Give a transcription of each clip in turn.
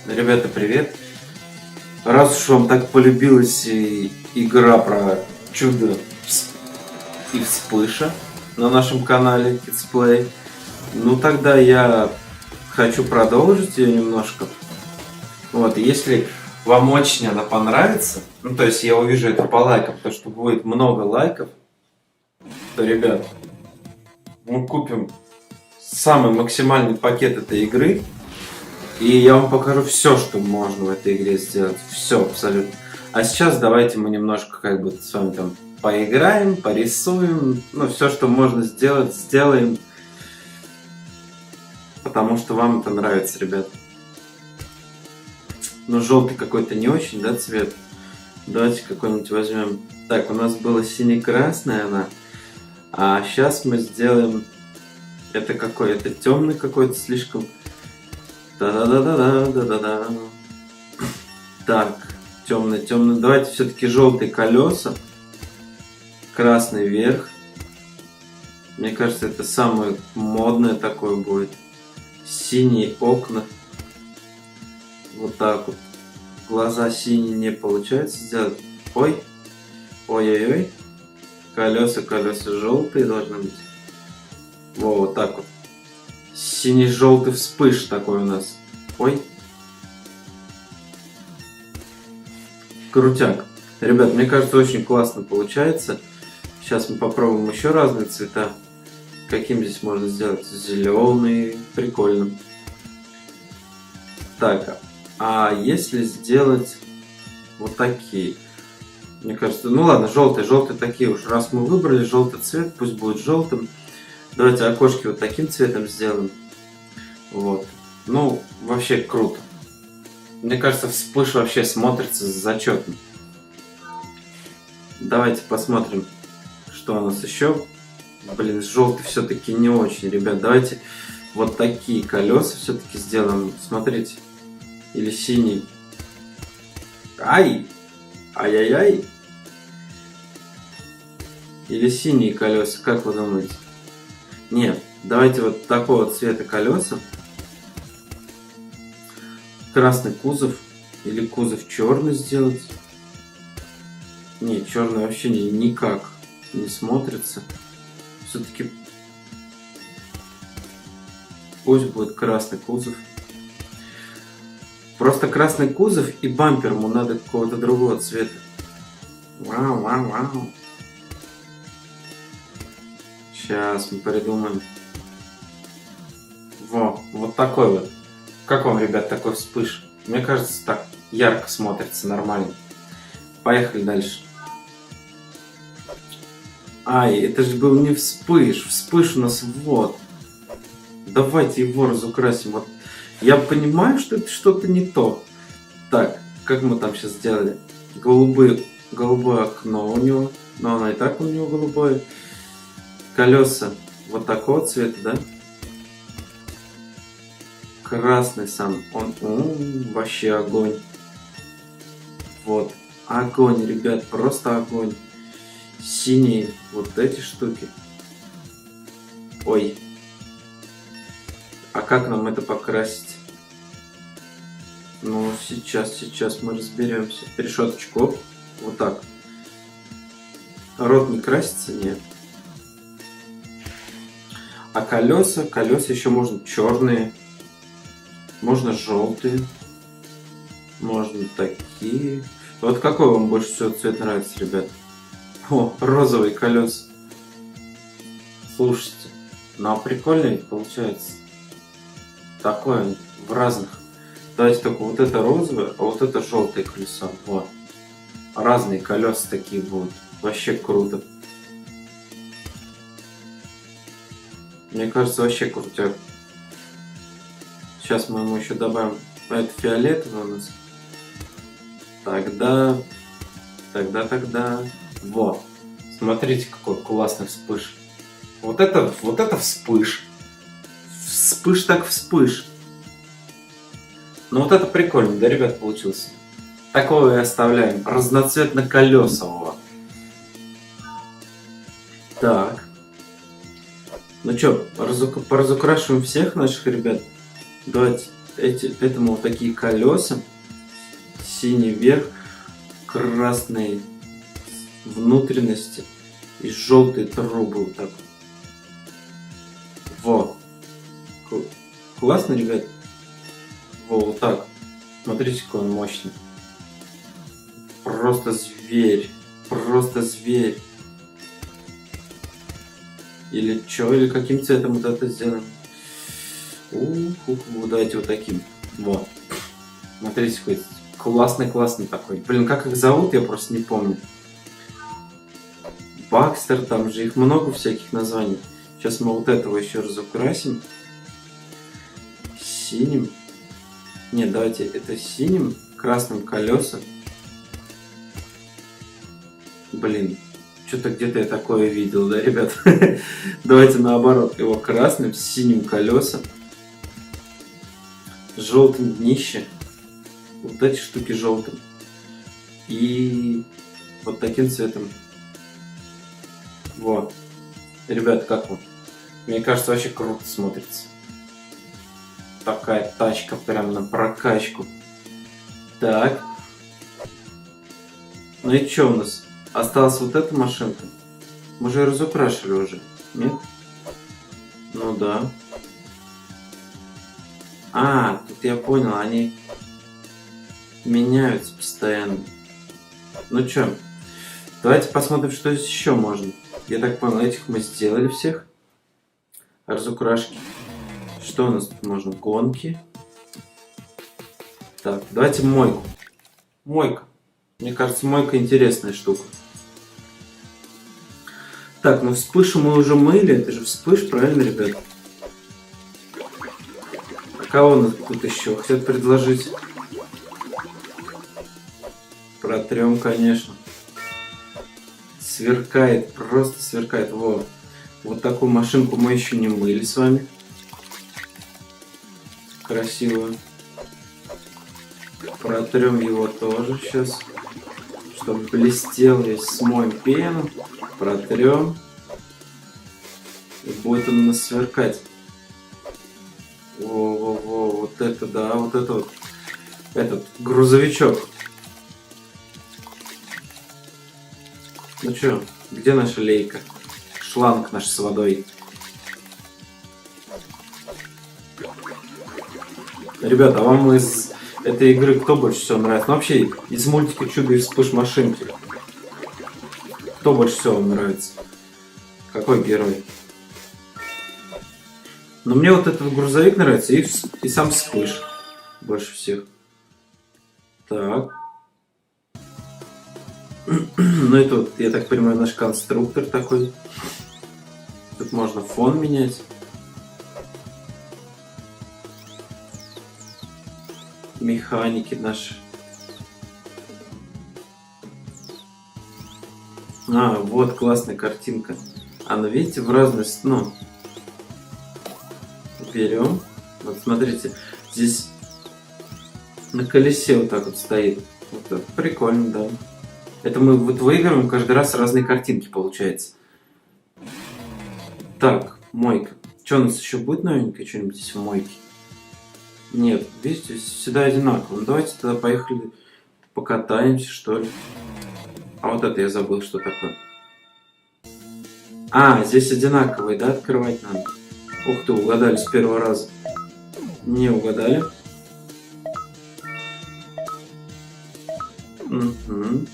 Ребята, привет! Раз уж вам так полюбилась игра про чудо и вспыша на нашем канале Kids Play, ну тогда я хочу продолжить ее немножко. Вот, если вам очень она понравится, ну то есть я увижу это по лайкам, потому что будет много лайков, то, ребят, мы купим самый максимальный пакет этой игры. И я вам покажу все, что можно в этой игре сделать. Все абсолютно. А сейчас давайте мы немножко как бы с вами там поиграем, порисуем. Ну, все, что можно сделать, сделаем. Потому что вам это нравится, ребят. Ну, желтый какой-то не очень, да, цвет? Давайте какой-нибудь возьмем. Так, у нас было сине-красная она. А сейчас мы сделаем... Это какой? Это темный какой-то слишком... Да-да-да-да-да-да-да. Так, темный. Давайте все-таки желтые колеса. Красный верх. Мне кажется, это самое модное такое будет. Синие окна. Вот так вот. Глаза синие не получается сделать. Ой. Ой-ой-ой. Колеса желтые должны быть. Вот так вот. Синий-желтый вспыш такой у нас. Ой. Крутяк. Ребят, мне кажется, очень классно получается. Сейчас мы попробуем еще разные цвета. Каким здесь можно сделать? Зеленый. Прикольно. Так, а если сделать вот такие? Мне кажется, ну ладно, желтые такие уж. Раз мы выбрали желтый цвет, пусть будет желтым. Давайте окошки вот таким цветом сделаем. Вот. Ну, вообще круто. Мне кажется, вспыш вообще смотрится зачетно. Давайте посмотрим, что у нас еще. Блин, желтый все-таки не очень, ребят. Давайте вот такие колеса все-таки сделаем. Смотрите. Или синий. Ай! Ай-яй-яй! Или синие колеса, как вы думаете? Нет, давайте вот такого цвета колеса. Красный кузов. Или кузов черный сделать. Нет, черный вообще никак не смотрится. Все-таки пусть будет красный кузов. Просто красный кузов и бампер ему надо какого-то другого цвета. Вау. Сейчас мы придумаем. Вот такой вот. Как вам, ребят, такой вспыш? Мне кажется, так ярко смотрится, нормально. Поехали дальше. Ай, это же был не вспыш. Вспыш у нас вот. Давайте его разукрасим. Вот. Я понимаю, что это что-то не то. Так, как мы там сейчас сделали? Голубое окно у него. Но оно и так у него голубое. Колеса вот такого цвета, да? Красный сам. Он вообще огонь. Вот. Огонь, ребят. Просто огонь. Синие вот эти штуки. Ой. А как нам это покрасить? Ну, сейчас мы разберемся. Решеточку. Вот так. Рот не красится? Нет. А колеса еще можно черные. Можно желтые. Можно такие. Вот какой вам больше всего цвет нравится, ребят? О, розовые колеса. Слушайте. Ну а прикольно ведь получается. Такое в разных. Давайте только вот это розовое, а вот это желтое колесо. Вот. Разные колеса такие будут. Вообще круто. Мне кажется, вообще крутяк. Сейчас мы ему еще добавим. Это фиолетовый у нас. Тогда. Вот. Смотрите, какой классный вспыш. Вот это вспыш. вспыш так вспыш. Ну вот это прикольно, да, ребят, получился? Такого и оставляем. Разноцветно-колесового. Так. Ну что, поразукрашиваем всех наших ребят. Давайте этому вот такие колеса. Синий верх, красные внутренности и желтые трубы. Вот так. Во. Классно, ребят? Во, вот так. Смотрите, какой он мощный. Просто зверь. Просто зверь. Или что? Или каким цветом вот это сделаем? Давайте вот таким. Вот. Смотрите, какой классный такой. Блин, как их зовут, я просто не помню. Бакстер, там же их много всяких названий. Сейчас мы вот этого еще раз украсим. Синим. Нет, давайте это синим, красным колеса. Блин, что-то где-то я такое видел, да, ребят? Давайте наоборот, его красным, с синим колеса, желтым днище, вот эти штуки желтым и вот таким цветом. Вот. Ребят, как вам? Мне кажется, вообще круто смотрится. Такая тачка прям на прокачку. Так. Ну и что у нас? Осталась вот эта машинка. Мы же ее разукрашивали уже. Нет? Ну да. А, тут я понял, они меняются постоянно. Ну чё, давайте посмотрим, что здесь еще можно. Я так понял, этих мы сделали всех. Разукрашки. Что у нас тут можно? Гонки. Так, давайте мойку. Мойка. Мне кажется, мойка интересная штука. Так, ну вспышу мы уже мыли. Это же вспыш, правильно, ребят? А кого у нас тут еще хотят предложить? Протрем, конечно. Сверкает, просто сверкает. Во. Вот такую машинку мы еще не мыли с вами. Красивую. Протрем его тоже сейчас, чтобы блестел весь, смоем пену, протрем, и будет он у нас сверкать. Во-во-во, вот это да, вот это вот, этот грузовичок. Ну чё, где наша лейка? Шланг наш с водой. Ребята, а вам из этой игры кто больше всего нравится? Ну, вообще, из мультика «Чудо и вспыш машинки». Кто больше всего вам нравится? Какой герой? Но мне вот этот грузовик нравится и сам вспыш больше всех. Так. Ну, это вот, я так понимаю, наш конструктор такой. Тут можно фон менять. Механики наши. А, вот классная картинка. Она, видите, в разные стороны. Берем. Вот смотрите, здесь на колесе вот так вот стоит. Вот это прикольно, да. Это мы вот выигрываем каждый раз разные картинки, получается. Так, мойка. Что у нас еще будет новенькое? Что-нибудь здесь в мойке? Нет, видите, всегда одинаково. Ну, давайте тогда поехали покатаемся, что ли. А вот это я забыл, что такое. А, здесь одинаковые, да, открывать надо? Ух ты, угадали с первого раза. Не угадали. Угу.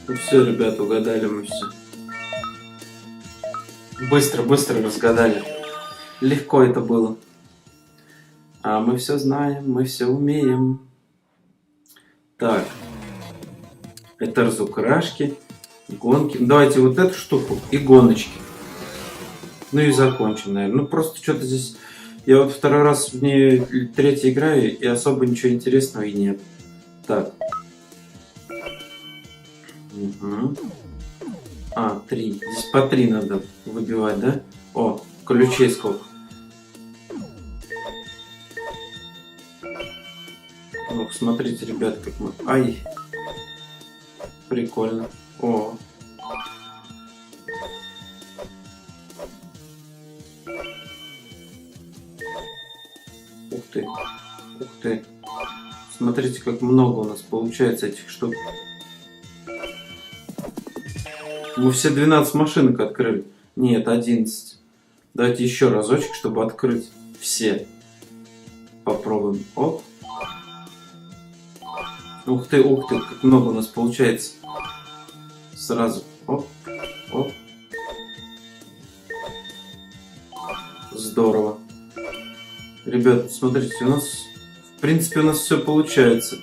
Ну все, ребята, угадали мы все. Быстро разгадали. Легко это было. А мы все знаем, мы все умеем. Так. Это разукрашки, гонки. Давайте вот эту штуку и гоночки. Ну и закончим, наверное. Ну просто что-то здесь... Я вот второй раз в ней третий играю, и особо ничего интересного и нет. Так. Угу. А, 3. Здесь по 3 надо выбивать, да? О, ключей сколько. Ох, смотрите, ребят, как мы... Ай! Прикольно. О! Ух ты! Ух ты! Смотрите, как много у нас получается этих штук. Мы все 12 машинок открыли. Нет, 11. Давайте еще разочек, чтобы открыть все. Попробуем. Оп. Ух ты, как много у нас получается. Сразу. Оп, оп. Здорово. Ребят, смотрите, у нас... В принципе, у нас все получается.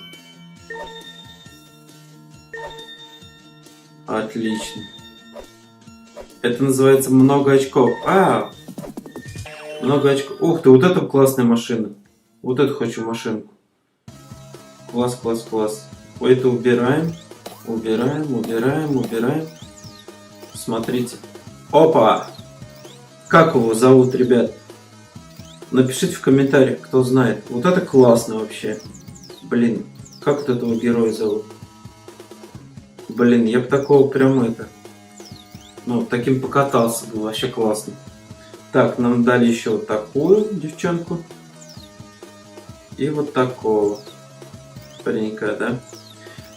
Отлично. Это называется много очков. Много очков. Ух ты, вот это классная машина. Вот эту хочу машинку. Класс, класс, класс. Это убираем. Убираем. Смотрите. Опа! Как его зовут, ребят? Напишите в комментариях, кто знает. Вот это классно вообще. Блин, как вот этого героя зовут? Блин, я бы такого прям это... Ну, таким покатался бы, вообще классно. Так, нам дали еще вот такую девчонку. И вот такого паренька, да?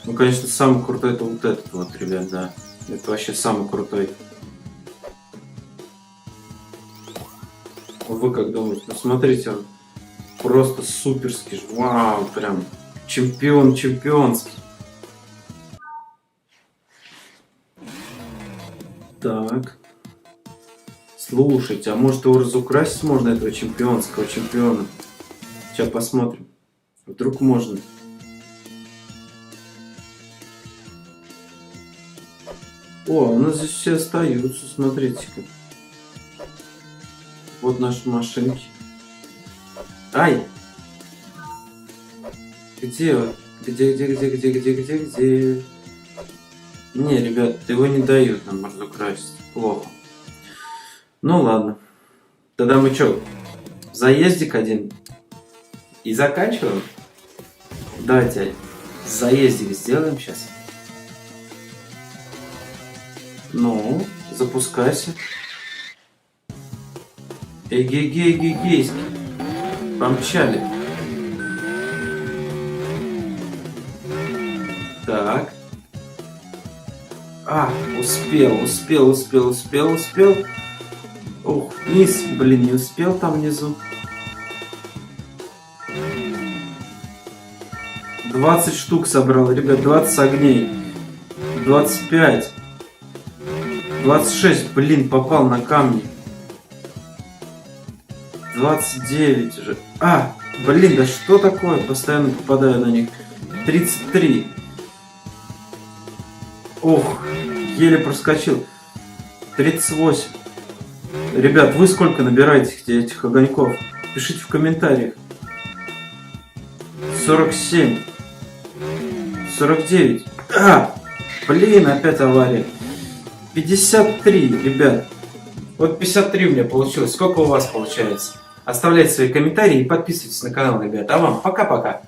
Ну, конечно, самый крутой это вот этот вот, ребят, да. Это вообще самый крутой. Вы как думаете? Ну, смотрите, он просто суперский. Вау, прям чемпионский. Так. Слушайте, а может его разукрасить можно, этого чемпионского чемпиона? Сейчас посмотрим. Вдруг можно. О, у нас здесь все остаются, смотрите-ка. Вот наши машинки. Ай! Где? Где? Не, ребят, его не дают нам разукрасить. Плохо. Ну ладно. Тогда мы что, заездик один и заканчиваем? Давайте заездик сделаем сейчас. Ну, запускайся. Эгегегегейский. Помчали. Так. Успел. Ух, вниз, блин, не успел там внизу. 20 штук собрал, ребят, 20 огней. 25. 26, блин, попал на камни. 29 уже. Блин, да что такое? Постоянно попадаю на них. 33. Ох, еле проскочил. 38. Ребят, вы сколько набираете этих огоньков? Пишите в комментариях. 47. 49. Блин, опять авария. 53, ребят. Вот 53 у меня получилось. Сколько у вас получается? Оставляйте свои комментарии и подписывайтесь на канал, ребят. А вам пока-пока.